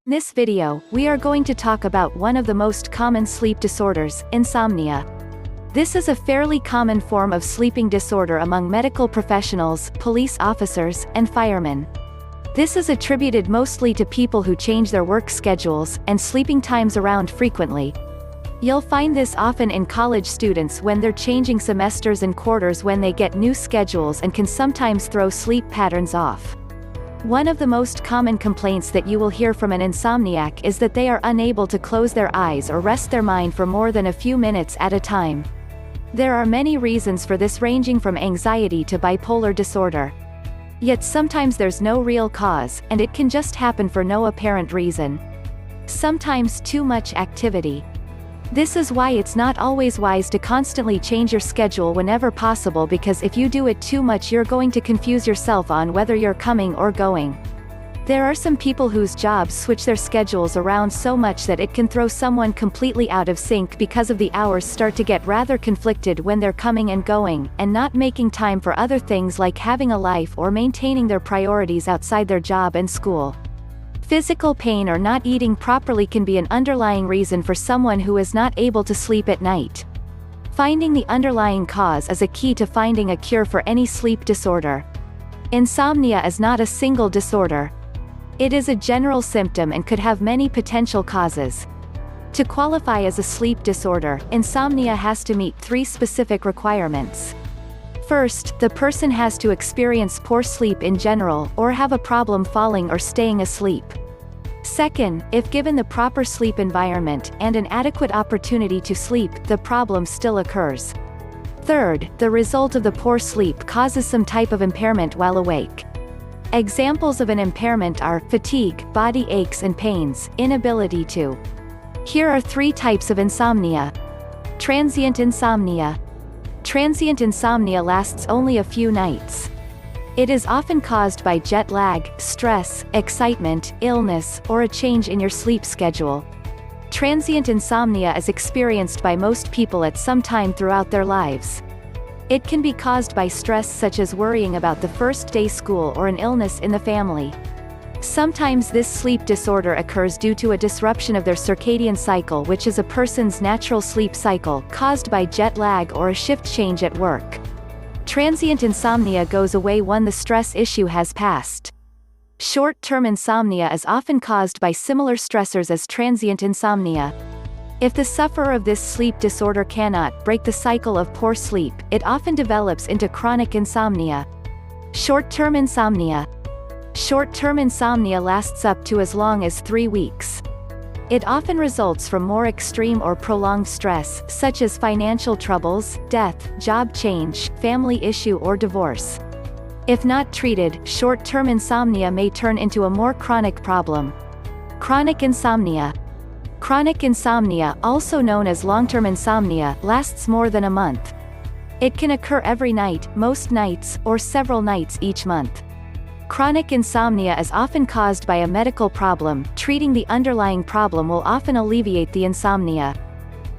In this video, we are going to talk about one of the most common sleep disorders, insomnia. This is a fairly common form of sleeping disorder among medical professionals, police officers, and firemen. This is attributed mostly to people who change their work schedules and sleeping times around frequently. You'll find this often in college students when they're changing semesters and quarters when they get new schedules and can sometimes throw sleep patterns off. One of the most common complaints that you will hear from an insomniac is that they are unable to close their eyes or rest their mind for more than a few minutes at a time. There are many reasons for this, ranging from anxiety to bipolar disorder. Yet sometimes there's no real cause, and it can just happen for no apparent reason. Sometimes too much activity. This is why it's not always wise to constantly change your schedule whenever possible, because if you do it too much you're going to confuse yourself on whether you're coming or going. There are some people whose jobs switch their schedules around so much that it can throw someone completely out of sync because of the hours start to get rather conflicted when they're coming and going, and not making time for other things like having a life or maintaining their priorities outside their job and school. Physical pain or not eating properly can be an underlying reason for someone who is not able to sleep at night. Finding the underlying cause is a key to finding a cure for any sleep disorder. Insomnia is not a single disorder. It is a general symptom and could have many potential causes. To qualify as a sleep disorder, insomnia has to meet 3 specific requirements. First, the person has to experience poor sleep in general, or have a problem falling or staying asleep. Second, if given the proper sleep environment, and an adequate opportunity to sleep, the problem still occurs. Third, the result of the poor sleep causes some type of impairment while awake. Examples of an impairment are fatigue, body aches and pains, inability to. Here are 3 types of insomnia. Transient insomnia. Transient insomnia lasts only a few nights. It is often caused by jet lag, stress, excitement, illness, or a change in your sleep schedule. Transient insomnia is experienced by most people at some time throughout their lives. It can be caused by stress such as worrying about the first day school or an illness in the family. Sometimes this sleep disorder occurs due to a disruption of their circadian cycle, which is a person's natural sleep cycle, caused by jet lag or a shift change at work. Transient insomnia goes away when the stress issue has passed. Short-term insomnia is often caused by similar stressors as transient insomnia. If the sufferer of this sleep disorder cannot break the cycle of poor sleep, it often develops into chronic insomnia. Short-term insomnia. Short-term insomnia lasts up to as long as 3 weeks. It often results from more extreme or prolonged stress, such as financial troubles, death, job change, family issue or divorce. If not treated, short-term insomnia may turn into a more chronic problem. Chronic insomnia. Chronic insomnia, also known as long-term insomnia, lasts more than a month. It can occur every night, most nights, or several nights each month. Chronic insomnia is often caused by a medical problem. Treating the underlying problem will often alleviate the insomnia.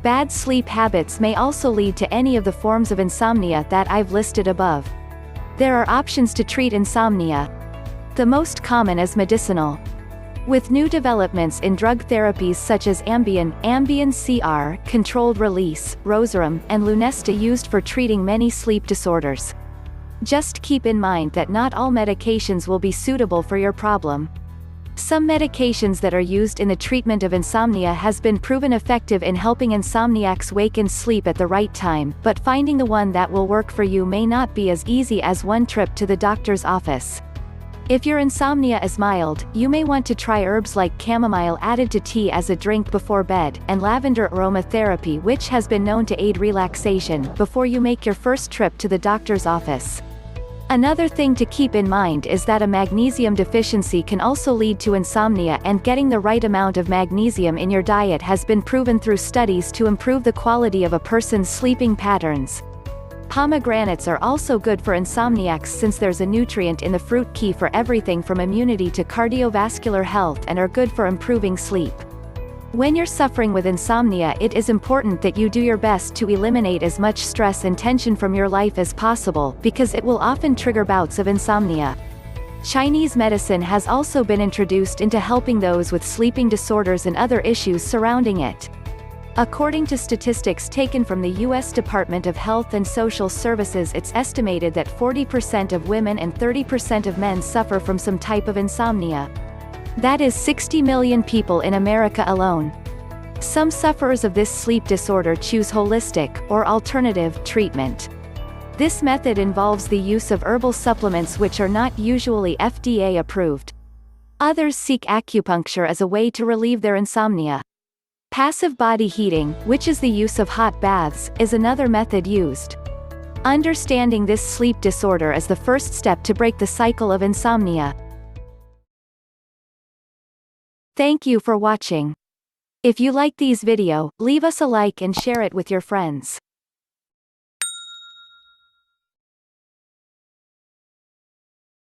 Bad sleep habits may also lead to any of the forms of insomnia that I've listed above. There are options to treat insomnia. The most common is medicinal. With new developments in drug therapies such as Ambien CR, controlled release, Rosarum, and Lunesta used for treating many sleep disorders. Just keep in mind that not all medications will be suitable for your problem. Some medications that are used in the treatment of insomnia has been proven effective in helping insomniacs wake and sleep at the right time, but finding the one that will work for you may not be as easy as one trip to the doctor's office. If your insomnia is mild, you may want to try herbs like chamomile added to tea as a drink before bed, and lavender aromatherapy, which has been known to aid relaxation, before you make your first trip to the doctor's office. Another thing to keep in mind is that a magnesium deficiency can also lead to insomnia, and getting the right amount of magnesium in your diet has been proven through studies to improve the quality of a person's sleeping patterns. Pomegranates are also good for insomniacs since there's a nutrient in the fruit key for everything from immunity to cardiovascular health, and are good for improving sleep. When you're suffering with insomnia, it is important that you do your best to eliminate as much stress and tension from your life as possible, because it will often trigger bouts of insomnia. Chinese medicine has also been introduced into helping those with sleeping disorders and other issues surrounding it. According to statistics taken from the U.S. Department of Health and Social Services, it's estimated that 40% of women and 30% of men suffer from some type of insomnia. That is 60 million people in America alone. Some sufferers of this sleep disorder choose holistic, or alternative, treatment. This method involves the use of herbal supplements which are not usually FDA approved. Others seek acupuncture as a way to relieve their insomnia. Passive body heating, which is the use of hot baths, is another method used. Understanding this sleep disorder is the first step to break the cycle of insomnia. Thank you for watching. If you like these video, leave us a like and share it with your friends.